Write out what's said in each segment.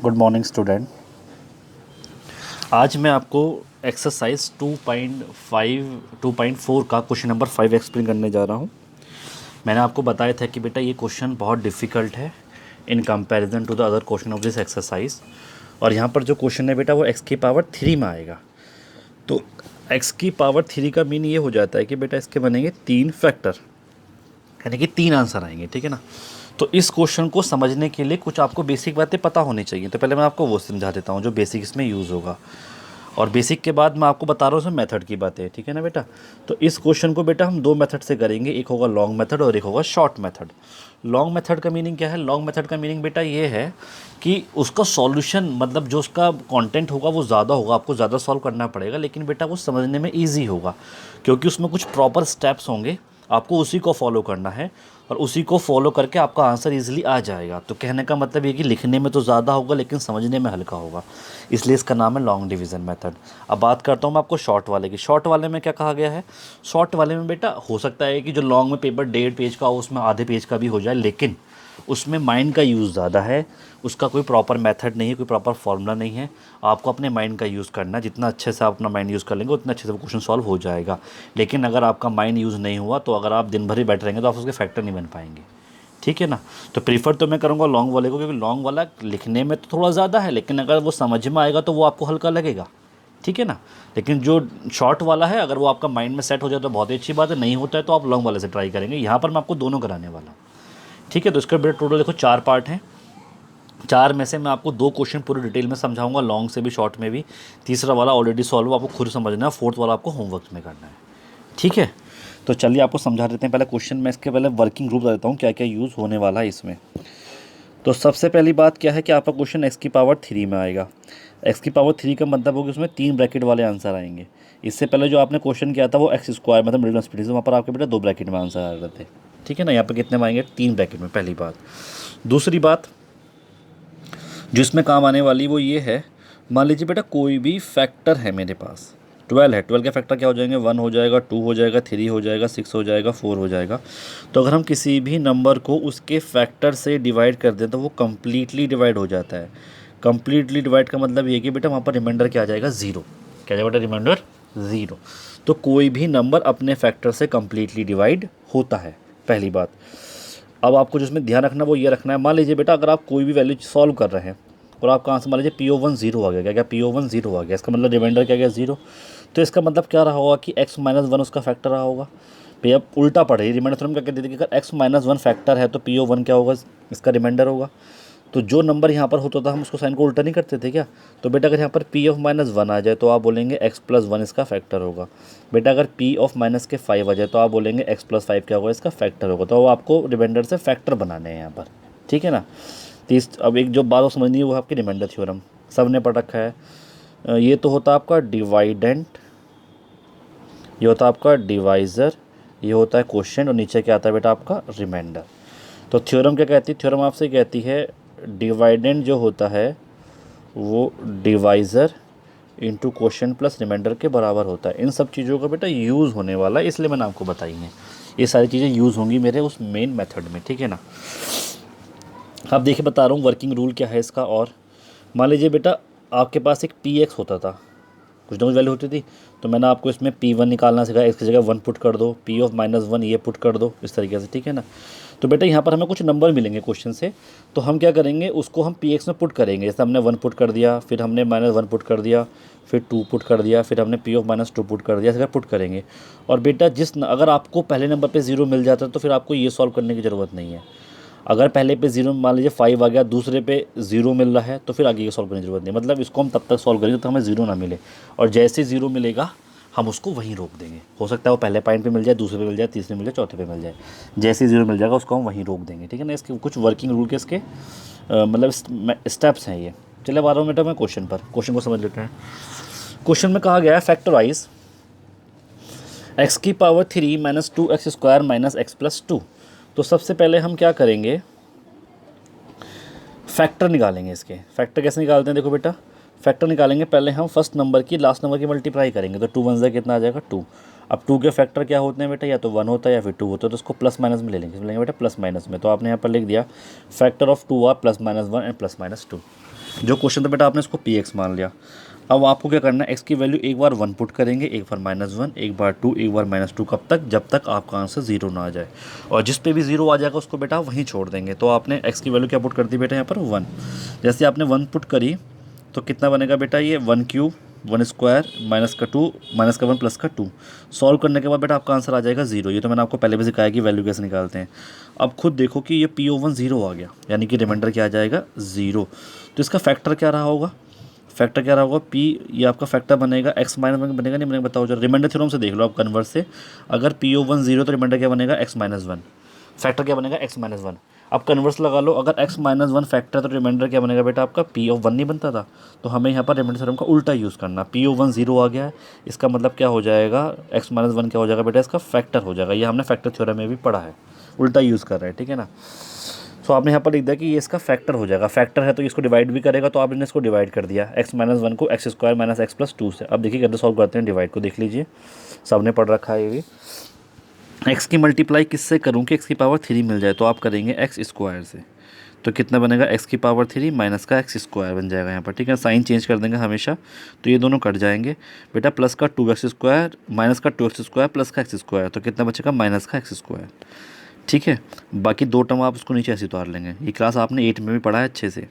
Good morning student. आज मैं आपको एक्सरसाइज 2.4 का क्वेश्चन नंबर 5 एक्सप्लेन करने जा रहा हूँ। मैंने आपको बताया था कि बेटा ये क्वेश्चन बहुत डिफ़िकल्ट है in comparison to the other question of this exercise. और यहाँ पर जो क्वेश्चन है बेटा वो x की पावर 3 में आएगा। तो x की पावर 3 का मीन ये हो जाता है कि बेटा इसके बनेंगे 3 फैक्टर, यानी कि 3 आंसर आएंगे, ठीक है ना। तो इस क्वेश्चन को समझने के लिए कुछ आपको बेसिक बातें पता होनी चाहिए। तो पहले मैं आपको वो समझा देता हूँ जो बेसिक इसमें यूज़ होगा, और बेसिक के बाद मैं आपको बता रहा हूँ उसमें मेथड की बातें, ठीक है ना बेटा। तो इस क्वेश्चन को बेटा हम 2 मेथड से करेंगे, एक होगा लॉन्ग मेथड और एक होगा शॉर्ट मेथड। लॉन्ग मेथड का मीनिंग क्या है? लॉन्ग मेथड का मीनिंग बेटा ये है कि उसका सॉल्यूशन, मतलब जो उसका कंटेंट होगा वो ज़्यादा होगा, आपको ज़्यादा सॉल्व करना पड़ेगा, लेकिन बेटा वो समझने में ईजी होगा क्योंकि उसमें कुछ प्रॉपर स्टेप्स होंगे, आपको उसी को फॉलो करना है और उसी को फॉलो करके आपका आंसर इजीली आ जाएगा। तो कहने का मतलब ये कि लिखने में तो ज़्यादा होगा लेकिन समझने में हल्का होगा, इसलिए इसका नाम है लॉन्ग डिवीज़न मेथड। अब बात करता हूँ मैं आपको शॉर्ट वाले की। शॉर्ट वाले में क्या कहा गया है? शॉर्ट वाले में बेटा हो सकता है कि जो लॉन्ग में पेपर 1.5 पेज का हो उसमें आधे पेज का भी हो जाए, लेकिन उसमें माइंड का यूज़ ज़्यादा है, उसका कोई प्रॉपर मेथड नहीं है, कोई प्रॉपर फार्मूला नहीं है। आपको अपने माइंड का यूज़ करना है, जितना अच्छे से आप अपना माइंड यूज़ कर लेंगे उतना अच्छे से वो क्वेश्चन सॉल्व हो जाएगा। लेकिन अगर आपका माइंड यूज़ नहीं हुआ तो अगर आप दिन भर ही बैठे रहेंगे तो आप उसके फैक्टर नहीं बन पाएंगे, ठीक है ना। तो प्रीफर तो मैं करूँगा लॉन्ग वाले को, क्योंकि लॉन्ग वाला लिखने में तो थोड़ा ज़्यादा है लेकिन अगर वो समझ में आएगा तो वो आपको हल्का लगेगा, ठीक है ना। लेकिन जो शॉर्ट वाला है अगर वो आपका माइंड में सेट हो जाए तो बहुत ही अच्छी बात है, नहीं होता है तो आप लॉन्ग वाले से ट्राई करेंगे। यहाँ पर मैं आपको दोनों कराने वाला हूँ, ठीक है। तो इसका बेटा टोटल देखो 4 पार्ट हैं। 4 में से मैं आपको 2 क्वेश्चन पूरी डिटेल में समझाऊंगा, लॉन्ग से भी शॉर्ट में भी। तीसरा वाला ऑलरेडी सॉल्व, आपको खुद समझना है। फोर्थ वाला आपको होमवर्क में करना है, ठीक है। तो चलिए आपको समझा देते हैं पहले क्वेश्चन में। इसके पहले वर्किंग ग्रुप बता देता हूँ क्या क्या यूज़ होने वाला है इसमें। तो सबसे पहली बात क्या है कि आपका क्वेश्चन x की पावर 3 में आएगा। x की पावर 3 का मतलब होगा उसमें 3 ब्रैकेट वाले आंसर आएंगे। इससे पहले जो आपने क्वेश्चन किया था वो एक्स स्क्वायर मतलब मिडिल स्पीड, वहाँ पर आपके बेटा 2 ब्रैकेट में आंसर आ रहे थे, ठीक है ना। यहाँ पर कितने में आएंगे? 3 ब्रैकेट में, पहली बात। दूसरी बात जो इसमें काम आने वाली वो ये है, मान लीजिए बेटा कोई भी फैक्टर है मेरे पास, 12 है, 12 के फैक्टर क्या हो जाएंगे? 1 हो जाएगा, 2 हो जाएगा, 3 हो जाएगा, 6 हो जाएगा, 4 हो जाएगा। तो अगर हम किसी भी नंबर को उसके फैक्टर से डिवाइड कर दें तो वो कम्प्लीटली डिवाइड हो जाता है। कम्प्लीटली डिवाइड का मतलब ये कि बेटा वहाँ पर रिमाइंडर क्या आ जाएगा? ज़ीरो। क्या जाएगा बेटा? Remainder zero. तो कोई भी नंबर अपने फैक्टर से कम्प्लीटली डिवाइड होता है, पहली बात। अब आपको जिसमें ध्यान रखना वो ये रखना है, मान लीजिए बेटा अगर आप कोई भी वैल्यू सॉल्व कर रहे हैं और आपका आंसर मान लीजिए PO1 ज़ीरो आ गया। क्या क्या? PO1 ज़ीरो आ गया, इसका मतलब रिमाइंडर क्या गया? ज़ीरो। तो इसका मतलब क्या रहा होगा कि x माइनस 1 उसका फैक्टर रहा होगा। भैया उल्टा पढ़े, रिमाइंडर थ्योरम क्या कहते थे कि अगर x माइनस 1 फैक्टर है तो PO1 क्या होगा? इसका रिमाइंडर होगा। तो जो नंबर यहाँ पर होता था हम उसको साइन को उल्टा नहीं करते थे क्या? तो बेटा अगर यहाँ पर P ऑफ माइनस 1 आ जाए तो आप बोलेंगे x प्लस 1 इसका फैक्टर होगा। बेटा अगर P ऑफ माइनस के 5 आ जाए तो आप बोलेंगे x प्लस 5 क्या होगा? इसका फैक्टर होगा। तो वो आपको रिमाइंडर से फैक्टर बनाने हैं यहाँ पर, ठीक है ना। अब एक जो बात वो समझनी है वो आपकी रिमाइंडर थ्योरम सब ने पढ़ रखा है। ये तो होता आपका डिवाइडेंट, ये होता आपका डिवाइज़र, ये होता है क्वेश्चन, और नीचे क्या आता है बेटा? आपका रिमाइंडर। तो थ्योरम क्या कहती है? थ्योरम आपसे कहती है डिवाइडेंट जो होता है वो divisor into question plus remainder के बराबर होता है। इन सब चीज़ों का बेटा यूज़ होने वाला है, इसलिए मैंने आपको बताई हैं। ये सारी चीज़ें यूज़ होंगी मेरे उस मेन मेथड में, ठीक है ना। अब देखिए बता रहा हूँ वर्किंग रूल क्या है इसका। और मान लीजिए बेटा आपके पास एक PX होता था, कुछ ना कुछ वैल्यू होती थी, तो मैंने आपको इसमें P1 निकालना सिखाया। इसकी जगह 1 पुट कर दो, P ऑफ माइनस 1 ये पुट कर दो, इस तरीके से, ठीक है ना। तो बेटा यहाँ पर हमें कुछ नंबर मिलेंगे क्वेश्चन से, तो हम क्या करेंगे उसको हम PX में पुट करेंगे। जैसे हमने 1 पुट कर दिया, फिर हमने माइनस 1 पुट कर दिया, फिर 2 पुट कर दिया, फिर हमने P ऑफ माइनस 2 पुट कर दिया, ऐसे पुट करेंगे। और बेटा अगर आपको पहले नंबर पर 0 मिल जाता है तो फिर आपको ये सॉल्व करने की ज़रूरत नहीं है। अगर पहले पे 0 मान लीजिए 5 आ गया, दूसरे पे 0 मिल रहा है तो फिर आगे की सॉल्व करने की ज़रूरत नहीं। मतलब इसको हम तब तक सॉल्व करेंगे तो हमें 0 ना मिले, और जैसे 0 मिलेगा हम उसको वहीं रोक देंगे। हो सकता है वो पहले पॉइंट पे मिल जाए, दूसरे पे मिल जाए, तीसरे पे मिल जाए, चौथे पे मिल जाए। जैसे ही 0 मिल जाएगा उसको हम वहीं रोक देंगे, ठीक है ना। इसके कुछ वर्किंग रूल के इसके मतलब स्टेप्स हैं ये। चलिए अब आ रहा हूँ बेटा मैं क्वेश्चन पर, क्वेश्चन को समझ लेते हैं। क्वेश्चन में कहा गया है फैक्टराइज x की power 3 minus 2x square minus x plus 2। तो सबसे पहले हम क्या करेंगे? फैक्टर निकालेंगे। इसके फैक्टर कैसे निकालते हैं? देखो बेटा फैक्टर निकालेंगे, पहले हम फर्स्ट नंबर की लास्ट नंबर की मल्टीप्लाई करेंगे। तो 2 वन ज़ा कितना आ जाएगा? 2। अब 2 के फैक्टर क्या होते हैं बेटा? या तो 1 होता है या फिर 2 होता है, तो उसको प्लस माइनस में ले लेंगे बेटा, प्लस माइनस में। तो आपने यहाँ पर लिख दिया factor of 2 R plus minus 1 and plus minus 2। जो क्वेश्चन था बेटा आपने इसको पी एक्स मान लिया। अब आपको क्या करना है, एक्स की वैल्यू एक बार 1 पुट करेंगे, एक बार -1, एक बार 2, एक बार -2, कब तक, जब तक आपका आंसर 0 ना आ जाए। और जिस पे भी 0 आ जाएगा उसको बेटा वहीं छोड़ देंगे। तो आपने एक्स की वैल्यू क्या पुट कर दी बेटा यहाँ पर 1। जैसे आपने 1 पुट करी तो कितना बनेगा बेटा, ये 1³ 1 स्क्वायर -2 -1 +2। सॉल्व करने के बाद बेटा आपका आंसर आ जाएगा 0। ये तो मैंने आपको पहले भी सिखाया कि वैल्यू कैसे निकालते हैं। अब खुद देखो कि ये PO1 0 आ गया, यानी कि रिमाइंडर क्या आ जाएगा 0। तो इसका फैक्टर क्या रहा होगा, फैक्टर क्या रहा होगा P, ये आपका फैक्टर बनेगा x-1 बनेगा, नहीं बनेगा बताओ जरा, रिमाइंडर थ्योरम से देख लो आप कन्वर्ट से। अगर PO1 0 तो रिमाइंडर क्या बनेगा x-1, फैक्टर क्या बनेगा x-1। अब कन्वर्स लगा लो, अगर x-1 फैक्टर तो रिमाइंडर क्या बनेगा बेटा आपका P(1) नहीं बनता था। तो हमें यहाँ पर रिमाइंडर थ्योरम का उल्टा यूज़ करना, PO1 0 आ गया है, इसका मतलब क्या हो जाएगा, x-1 क्या हो जाएगा बेटा, इसका फैक्टर हो जाएगा। ये हमने फैक्टर थ्योरम में भी पढ़ा है, उल्टा यूज़ कर रहे हैं, ठीक है ना। सो आपने यहाँ पर लिख दिया कि ये इसका फैक्टर हो जाएगा, फैक्टर है तो इसको डिवाइड भी करेगा, तो आपने इसको डिवाइड कर दिया x-1 को x² - x + 2 से। अब देखिए कैसे सॉल्व करते हैं डिवाइड को, देख लीजिए, सबने पढ़ रखा है ये भी। x की मल्टीप्लाई किससे करूँ कि x की पावर 3 मिल जाए, तो आप करेंगे x² से। तो कितना बनेगा, x की पावर 3 माइनस का x² बन जाएगा यहाँ पर, ठीक है। साइन चेंज कर देंगे हमेशा, तो ये दोनों कट जाएंगे बेटा। प्लस का 2x² माइनस का 2x² प्लस का x², तो कितना बचेगा माइनस का x², ठीक है। बाकी दो टर्म आप उसको नीचे ऐसे उतार लेंगे, ये क्लास आपने 8 में भी पढ़ा है अच्छे से।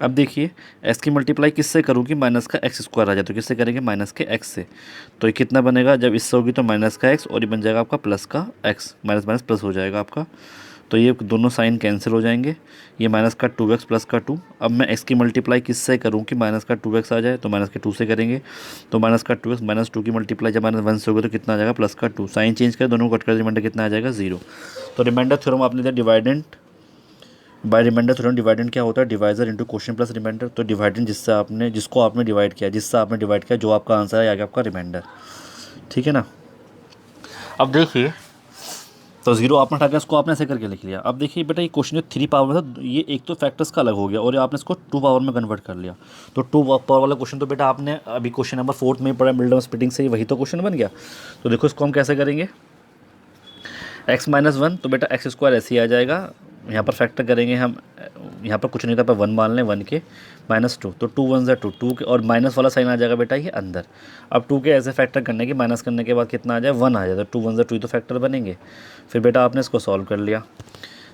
अब देखिए x की मल्टीप्लाई किससे करूँ कि माइनस का x² आ जाए, तो किससे करेंगे, माइनस के x से। तो ये कितना बनेगा, जब इससे होगी तो माइनस का x और ये बन जाएगा आपका प्लस का x, माइनस माइनस प्लस हो जाएगा आपका। तो ये दोनों साइन कैंसिल हो जाएंगे, ये माइनस का 2x प्लस का 2। अब मैं x की मल्टीप्लाई किससे करूँ कि माइनस का 2x आ जाए, तो माइनस के 2 से करेंगे। तो माइनस का 2x -2 की मल्टीप्लाई जब -1 से होगा तो कितना आ जाएगा, प्लस का 2। साइन चेंज कर दोनों कट कर, रिमाइंडर कितना आ जाएगा 0। तो रिमाइंडर थ्योरम आपने दिया dividend by remainder theorem. Dividend क्या होता है, divisor into question plus remainder. तो डिवाइडेंट जिसको आपने डिवाइड किया, जिससे आपने डिवाइड किया, जो आपका आंसर है आगे आपका रिमाइंडर, ठीक है ना। अब देखिए तो 0 आपने हटा के इसको आपने ऐसे करके लिख लिया। अब देखिए बेटा ये क्वेश्चन 3 पावर में था, ये एक तो फैक्टर्स का अलग हो गया और ये आपने इसको 2 पावर में कन्वर्ट कर लिया। तो 2 पावर वाला क्वेश्चन तो बेटा आपने अभी क्वेश्चन नंबर 4 में पढ़ा, मिडल स्प्लिटिंग से, वही तो क्वेश्चन बन गया। तो देखो इसको हम कैसे करेंगे, x-1 तो बेटा x² ऐसे ही आ जाएगा। यहाँ पर फैक्टर करेंगे हम, यहाँ पर कुछ नहीं था पर 1 मान लें, 1 के -2, तो 2 1 2, 2 के और माइनस वाला साइन आ जाएगा बेटा ये अंदर। अब 2 के ऐसे फैक्टर करने के माइनस करने के बाद कितना आ जाए, 1 आ जाए, तो 2 1 2 तो फैक्टर बनेंगे। फिर बेटा आपने इसको सॉल्व कर लिया,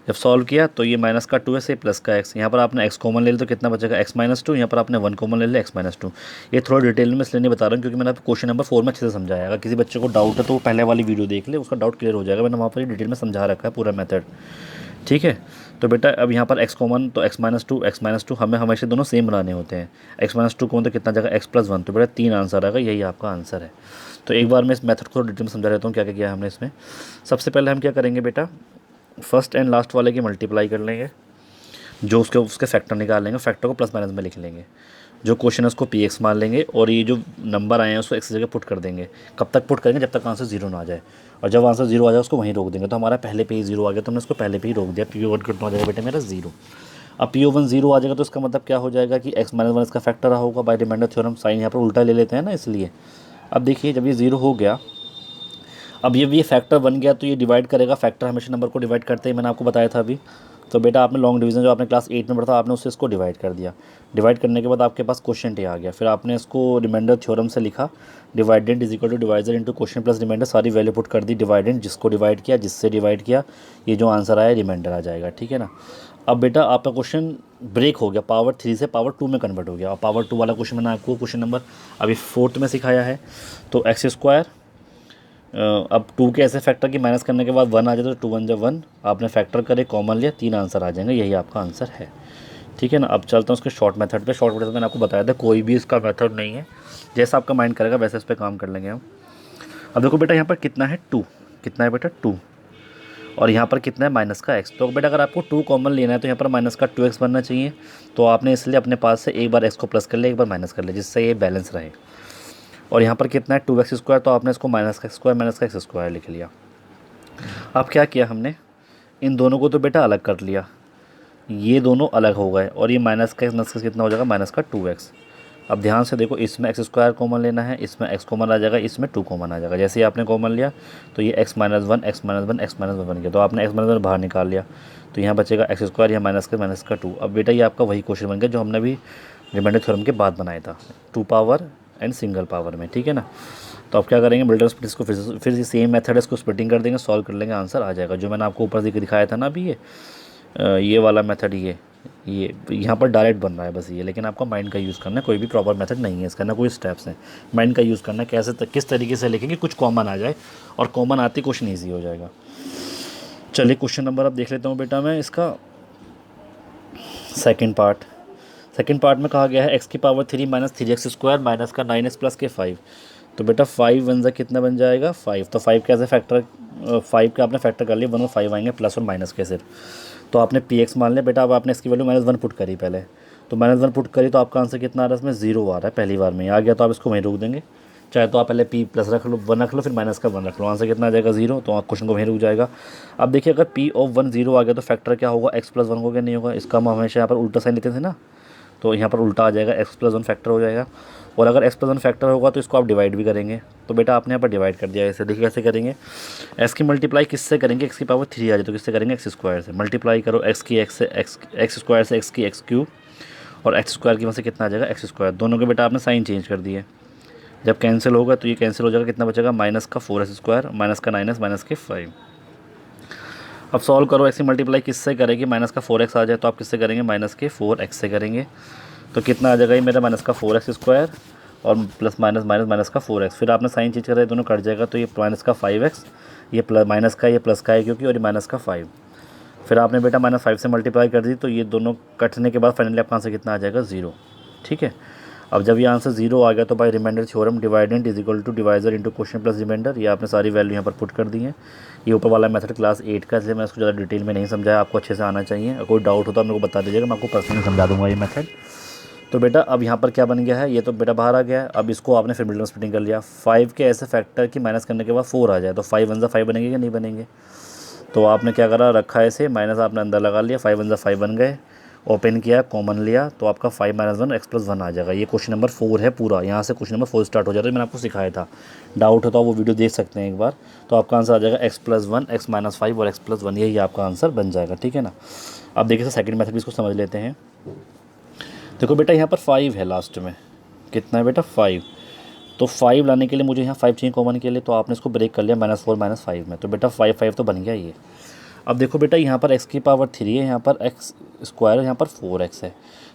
जब सॉल्व किया तो ये माइनस का 2 है से प्लस का x, यहाँ पर आपने x कॉमन ले लिया तो कितना बचेगा x-2, यहाँ पर आपने 1 कॉमन ले लिया x-2। ये थोड़ा डिटेल में इसलिए नहीं बता रहा हूँ क्योंकि मैंने आपको क्वेश्चन नंबर 4 में अच्छे से समझाया। अगर किसी बच्चे को डाउट है तो वो पहले वाली वीडियो देख ले, उसका डाउट क्लियर हो जाएगा, मैंने वहाँ पर डिटेल में समझा रखा है पूरा मेथड, ठीक है। तो बेटा अब यहाँ पर x कॉमन, तो x-2 हमें हमेशा दोनों सेम बनाने होते हैं। x-2 कॉमन तो कितना जाएगा x+1, तो बेटा 3 आंसर आएगा, यही आपका आंसर है। तो एक बार मैं इस मेथड को डिटेल में समझा देता हूँ क्या क्या किया हमने इसमें। सबसे पहले हम क्या करेंगे बेटा, फर्स्ट एंड लास्ट वाले की मल्टीप्लाई कर लेंगे, जो उसके फैक्टर निकाल लेंगे, फैक्टर को प्लस माइनस में लिख लेंगे। जो क्वेश्चन है उसको px मान लेंगे और ये जो नंबर आए हैं उसको x की जगह पुट कर देंगे। कब तक पुट करेंगे, जब तक आंसर 0 ना आ जाए, और जब आंसर 0 आ जाए उसको वहीं रोक देंगे। तो हमारा पहले पे ही 0 आ गया, तो हमने उसको पहले पे ही रोक दिया। PO1 कितना आ जाएगा बेटा मेरा 0। अब PO1 0 आ जाएगा तो इसका मतलब क्या हो जाएगा कि x-1 इसका फैक्टर रहा होगा बाय रिमाइंडर थ्योरम। साइन यहाँ पर उल्टा ले लेते हैं ना इसलिए। अब देखिए जब ये 0 हो गया, अब ये फैक्टर बन गया तो ये डिवाइड करेगा, फैक्टर हमेशा नंबर को डिवाइड करते ही, मैंने आपको बताया था अभी। तो बेटा आपने लॉन्ग डिवीजन जो आपने क्लास 8 में पढ़ा था, आपने उससे इसको डिवाइड कर दिया। डिवाइड करने के बाद आपके पास क्वेश्चन आ गया, फिर आपने इसको रिमाइंडर थ्योरम से लिखा, dividend is equal to divisor into question plus remainder, सारी वैल्यू पुट कर दी। डिवाइडेंट जिसको डिवाइड किया, जिससे डिवाइड किया, ये जो आंसर आया रिमाइंडर आ जाएगा, ठीक है ना। अब बेटा आपका क्वेश्चन ब्रेक हो गया, पावर 3 से पावर 2 में कन्वर्ट हो गया। और पावर 2 वाला क्वेश्चन मैंने आपको क्वेश्चन नंबर अभी 4th में सिखाया है। तो x², अब 2 के ऐसे फैक्टर की माइनस करने के बाद 1 आ जाए तो 2 1 जा 1, आपने फैक्टर करे, कॉमन लिया, 3 आंसर आ जाएंगे, यही आपका आंसर है, ठीक है ना। अब चलता हूँ उसके शॉर्ट मेथड पे। शॉर्ट मेथड मैंने आपको बताया था, कोई भी इसका मेथड नहीं है, जैसा आपका माइंड करेगा वैसे इस पर काम कर लेंगे हम। अब देखो बेटा यहाँ पर कितना है 2, कितना है बेटा 2, और यहाँ पर कितना है माइनस का x। तो बेटा अगर आपको 2 कॉमन लेना है तो यहाँ पर माइनस का 2x बनना चाहिए। तो आपने इसलिए अपने पास से एक बार x को प्लस कर लिया, एक बार माइनस कर लिया, जिससे ये बैलेंस रहे। और यहाँ पर कितना है 2x², तो आपने इसको माइनस का x² लिख लिया। अब क्या किया हमने, इन दोनों को तो बेटा अलग कर लिया, ये दोनों अलग हो गए, और ये माइनस का कितना हो जाएगा, माइनस का 2x। अब ध्यान से देखो, इसमें एक्स स्क्वायर कॉमन लेना है, इसमें एक्स कॉमन आ जाएगा, इसमें 2 कॉमन आ जाएगा। जैसे ही आपने कॉमन लिया तो ये x minus one x minus one x minus one बन गया, तो आपने x माइनस वन बाहर निकाल लिया, तो यहाँ बचेगा एक्स स्क्वायर, यहाँ माइनस का 2। अब बेटा ये आपका वही क्वेश्चन बन गया जो हमने अभी रिमाइंडर थ्योरम के बाद बनाया था, 2 पावर एंड सिंगल पावर में, ठीक है ना। तो अब क्या करेंगे, बिल्डर स्प्लिट इसको फिर से सेम मेथड है, इसको स्प्लिटिंग कर देंगे, सॉल्व कर लेंगे, आंसर आ जाएगा। जो मैंने आपको ऊपर से दिखाया था ना अभी, ये वाला मेथड, ये यहाँ पर डायरेक्ट बन रहा है बस ये, लेकिन आपका माइंड का यूज़ करना है, कोई भी प्रॉपर मेथड नहीं है इसका, ना कोई स्टेप्स हैं, माइंड का यूज़ करना है, कैसे किस तरीके से लिखेंगे कुछ कॉमन आ जाए, और कॉमन आते क्वेश्चन ईजी हो जाएगा। चलिए क्वेश्चन नंबर अब देख लेता हूँ बेटा मैं इसका सेकंड पार्ट में कहा गया है x की power 3 minus 3x square minus का 9x प्लस के 5। तो बेटा 5 वन ज़ा कितना बन जाएगा 5, तो 5 कैसे फैक्टर 5 का आपने फैक्टर कर लिया, 1 और 5 आएंगे प्लस और माइनस के सिर्फ। तो आपने px मान लिया बेटा, अब आपने इसकी वैल्यू -1 पुट करी पहले, तो -1 पुट करी तो आपका आंसर कितना आ रहा है, इसमें 0 आ रहा है, पहली बार में आ गया, तो आप इसको वहीं रोक देंगे। चाहे तो आप पहले p प्लस रख लो 1 रख लो, फिर माइनस का 1 रख लो, आंसर कितना आ जाएगा 0, तो आप क्वेश्चन को वहीं रुक जाएगा। अब देखिए अगर p ऑफ 1 0 आ गया तो फैक्टर क्या होगा, x प्लस 1 होगा, नहीं होगा, इसका हम हमेशा यहाँ पर उल्टा साइन लेते थे ना, तो यहाँ पर उल्टा आ जाएगा, x प्लस 1 फैक्टर हो जाएगा। और अगर x प्लस 1 फैक्टर होगा तो इसको आप डिवाइड भी करेंगे, तो बेटा आपने यहाँ पर डिवाइड कर दिया। ऐसे देखिए कैसे करेंगे, x की मल्टीप्लाई किससे करेंगे, x की पावर 3 आ जाए तो किससे करेंगे, एक्स स्क्वायर से। मल्टीप्लाई करो x की x से एक्स स्क्वायर से x की x क्यूब, और एक्स स्क्वायर की वहाँ से कितना आ जाएगा एक्स स्क्वायर। दोनों के बेटा आपने साइन चेंज कर दिए, जब कैंसिल होगा तो ये कैंसिल हो जाएगा, कितना बचेगा माइनस का 4x स्क्वायर माइनस का 9x माइनस के 5। अब सॉल्व करो, x की मल्टीप्लाई किससे करेंगे, माइनस का 4x आ जाए तो आप किससे करेंगे, माइनस के 4x से करेंगे, तो कितना आ जाएगा ये मेरा माइनस का 4x स्क्वायर और प्लस माइनस माइनस माइनस का 4x। फिर आपने साइन चेंज करा, दोनों कट जाएगा, तो ये माइनस का 5x, ये प्लस माइनस का, ये प्लस का है क्योंकि, और ये माइनस का 5। फिर आपने बेटा -5 से मल्टीप्लाई कर दी, तो ये दोनों कटने के बाद फाइनली आपका आंसर कितना आ जाएगा 0, ठीक है। अब जब ये आंसर 0 आ गया तो by remainder theorem dividend is equal to divisor into question plus remainder, ये आपने सारी वैल्यू यहाँ पर पुट कर दी है। ये ऊपर वाला मेथड क्लास 8 का, इसलिए मैं इसको ज़्यादा डिटेल में नहीं समझाया, आपको अच्छे से आना चाहिए। अगर कोई डाउट हो तो आप मेरे को बता दीजिएगा, मैं आपको पर्सनली समझा दूँगा ये मेथड। तो बेटा अब यहाँ पर क्या बन गया है, ये तो बेटा बाहर आ गया है। अब इसको आपने फिर मिडिल में स्प्लिटिंग कर लिया, 5 के ऐसे फैक्टर की माइनस करने के बाद 4 आ जाए, तो 5 वन ज़ा 5 बनेंगे कि नहीं बनेंगे। तो आपने क्या करा, रखा ऐसे, माइनस आपने अंदर लगा लिया, 5 वन ज़ा 5 बन गए, ओपन किया, कॉमन लिया, तो आपका 5 माइनस 1 x प्लस 1 आ जाएगा। ये क्वेश्चन नंबर 4 है पूरा, यहाँ से क्वेश्चन नंबर 4 स्टार्ट हो जाता है, मैंने आपको सिखाया था। डाउट होता है वो वीडियो देख सकते हैं एक बार, तो आपका आंसर आ जाएगा x प्लस 1 x माइनस 5 और x प्लस 1, यही आपका आंसर बन जाएगा, ठीक है ना। अब देखिए सेकंड मेथड भी इसको समझ लेते हैं। देखो बेटा यहाँ पर 5 है लास्ट में, कितना है बेटा 5, तो 5 लाने के लिए मुझे यहाँ 5 चाहिए कॉमन के लिए, तो आपने इसको ब्रेक कर लिया -4 -5 में, तो बेटा 5 5 तो बन गया ये। अब देखो बेटा यहाँ पर x की पावर 3 है, यहाँ पर x स्क्वायर है, यहाँ पर 4x है,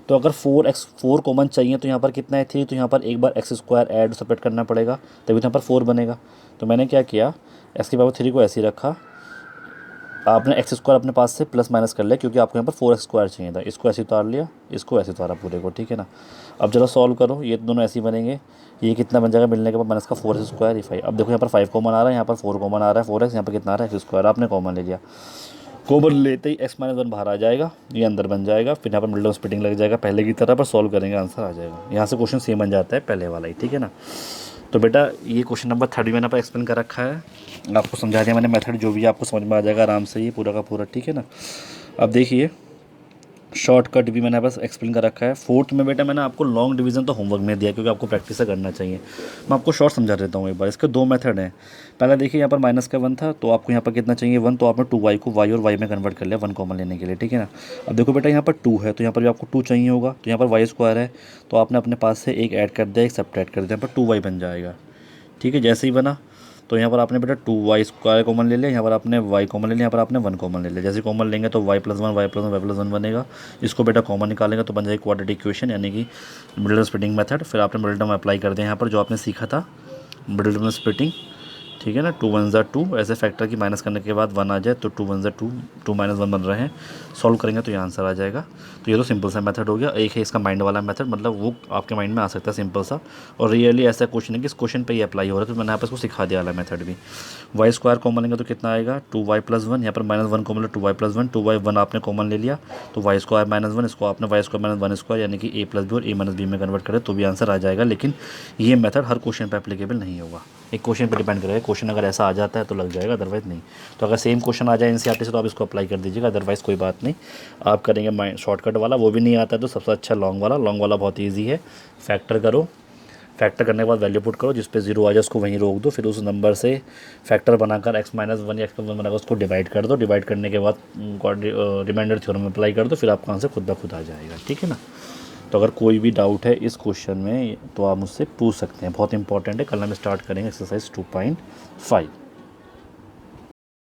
तो अगर 4 कॉमन चाहिए तो यहाँ पर कितना है 3, तो यहाँ पर एक बार x स्क्वायर ऐड सेपरेट करना पड़ेगा, तभी तो यहाँ पर 4 बनेगा। तो मैंने क्या किया, x की पावर 3 को ऐसे ही रखा, आपने एक्स स्क्वायर अपने पास से प्लस माइनस कर लिया क्योंकि आपको यहाँ पर 4x स्क्वायर चाहिए था, इसको ऐसे उतार लिया, इसको ऐसे उतारा पूरे को, ठीक है ना। अब चलो सॉल्व करो, ये दोनों ऐसे ही बनेंगे, ये कितना बन जाएगा मिलने के बाद माइनस का 4x स्क्वायर, ये 5। अब देखो यहाँ पर 5 कॉमन आ रहा है, यहाँ पर 4 कॉमन आ रहा है, 4x, यहाँ पर कितना आ रहा है एक्स स्क्वायर, आपने कॉमन ले लिया, कॉमन लेते ही x माइनस 1 बाहर आ जाएगा, ये अंदर बन जाएगा, फिर यहाँ पर मिडिल में स्प्लिटिंग लग जाएगा पहले की तरह, पर सॉल्व करेंगे आंसर आ जाएगा। यहाँ से क्वेश्चन सेम बन जाता है पहले वाला ही, ठीक है ना। तो बेटा ये क्वेश्चन नंबर 3 मैंने पर एक्सप्लेन कर रखा है, आपको समझा दिया मैंने मेथड, जो भी आपको समझ में आ जाएगा आराम से ये पूरा का पूरा, ठीक है ना। अब देखिए शॉर्टकट भी मैंने बस एक्सप्लेन कर रखा है। 4th में बेटा मैंने आपको लॉन्ग डिवीज़न तो होमवर्क में दिया क्योंकि आपको प्रैक्टिस से करना चाहिए, मैं आपको शॉर्ट समझा देता हूँ एक बार। इसके 2 मेथड हैं। पहला देखिए यहाँ पर माइनस का 1 था, तो आपको यहाँ पर कितना चाहिए 1, तो आपने 2y को y और y में कन्वर्ट कर लिया 1 कॉमन लेने के लिए, ठीक है ना। अब देखो बेटा यहाँ पर 2 है, तो यहाँ पर भी आपको 2 चाहिए होगा, तो यहाँ पर y स्क्वायर है, तो आपने अपने पास से एक ऐड कर दिया, एक सब्ट्रैक्ट कर दिया, यहाँ पर 2y बन जाएगा, ठीक है। जैसे ही बना तो यहाँ पर आपने बेटा 2y स्क्वायर कॉमन ले लिया, यहाँ पर आपने y कॉमन ले लिया, यहाँ पर आपने 1 कॉमन ले लिया। जैसे कॉमन लेंगे तो y plus 1 y plus 1 y plus 1 बनेगा, इसको बेटा कॉमन निकालेंगे तो बन जाएगी क्वाड्रेटिक इक्वेशन, यानी कि मिडिल टर्म स्प्लिटिंग मेथड। फिर आपने मिडिल टर्म अप्लाई कर दिया यहाँ पर जो आपने सीखा था मिडिल टर्म स्प्लिटिंग, ठीक है ना। 2 1 ज़ा 2, ऐसे फैक्टर की माइनस करने के बाद 1 आ जाए तो 2 1 ज़ा 2, 2 माइनस 1 बन रहे हैं, सॉल्व करेंगे तो ये आंसर आ जाएगा। तो ये तो सिंपल सा मेथड हो गया। एक है इसका माइंड वाला मेथड, मतलब वो आपके माइंड में आ सकता है सिंपल सा, और रियली ऐसा क्वेश्चन है कि इस क्वेश्चन पे ही अप्लाई हो रहा है, तो मैंने यहाँ पर इसको सिखा दिया वाला मेथड भी। वाई स्क्वायर कॉमन लेंगे तो कितना आएगा 2y प्लस 1, यहाँ पर -1 कॉमन ले 2y प्लस 1, 2y 1 आपने कॉमन ले लिया तो वाई स्क्वायर -1, इसको आपने वाई स्क्वायर -1 स्क्वायर यानी कि a प्लस बी और a माइनस बी में कन्वर्ट करें तो भी आंसर आ जाएगा। लेकिन ये मेथड हर क्वेश्चन पर एप्लीकेबल नहीं होगा, एक क्वेश्चन पर डिपेंड करेगा क्वेश्चन क्वेश्चन अगर ऐसा आ जाता है तो लग जाएगा, अदरवाइज़ नहीं। तो अगर सेम क्वेश्चन आ जाए एनसीईआरटी से तो आप इसको अप्लाई कर दीजिएगा, अदरवाइज़ कोई बात नहीं। आप करेंगे माइंड शॉर्टकट वाला, वो भी नहीं आता है तो सबसे अच्छा लॉन्ग वाला बहुत ईजी है। फैक्टर करो, फैक्टर करने के बाद वैल्यू पुट करो, जिस पे जीरो आ जाए उसको वहीं रोक दो, फिर उस नंबर से फैक्टर बनाकर x-1 या x+1 बनाकर उसको डिवाइड कर दो। डिवाइड करने के बाद रिमाइंडर थ्योरम अप्लाई कर दो, फिर आपका आंसर खुद ब खुद आ जाएगा, ठीक है ना। तो अगर कोई भी डाउट है इस क्वेश्चन में तो आप मुझसे पूछ सकते हैं, बहुत इंपॉर्टेंट है। कल हम स्टार्ट करेंगे एक्सरसाइज 2.5।